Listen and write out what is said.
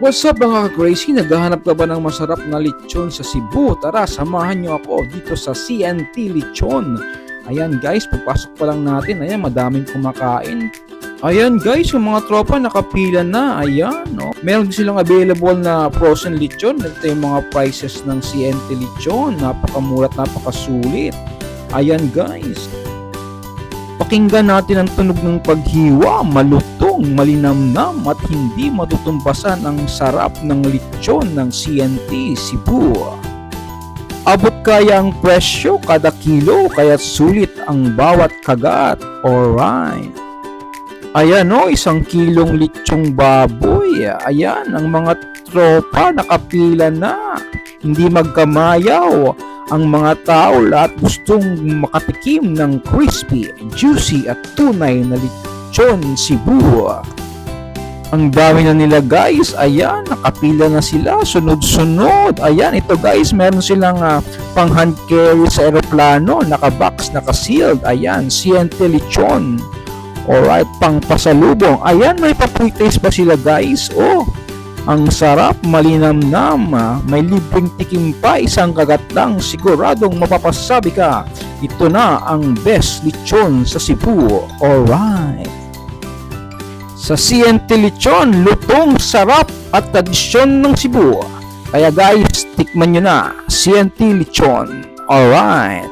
What's up mga ka-crazy? Naghahanap ka ba ng masarap na lechon sa Cebu? Tara, samahan nyo ako dito sa CNT Lechon. Ayan guys, pagpasok pa lang natin, ayan, madaming kumakain. Ayan guys, yung mga tropa nakapila na. Ayan, no? Meron din silang available na frozen lechon. Ito yung mga prices ng CNT Lechon. Napakamura at napakasulit. Ayan guys. Pakinggan natin ang tunog ng paghiwa, malutong, malinamnam at hindi matutumbasan ang sarap ng lechon ng CNT Cebu. Abot kaya ang presyo kada kilo kaya sulit ang bawat kagat. Alright. Ayan o, 1 kilong lechong baboy. Ayan, ang mga tropa nakapila na. Hindi magkamayaw ang mga tao lahat gustong makatikim ng crispy, juicy at tunay na lechon Cebu. Ang dami na nila guys. Ayan, nakapila na sila sunod-sunod. Ayan, ito guys, meron silang pang hand carry sa aeroplano, nakabox, nakasealed. Ayan, CNT Lechon. Alright, pang pasalubong. Ayan, may pa-pre-taste pa sila guys. Oh, ang sarap, malinamnam, may libreng tikim pa, isang kagat lang, siguradong mapapasabi ka, ito na ang best lechon sa Cebu. Alright. Sa CNT Lechon, lutong, sarap at tradisyon ng Cebu. Kaya guys, tikman nyo na, CNT Lechon. Alright.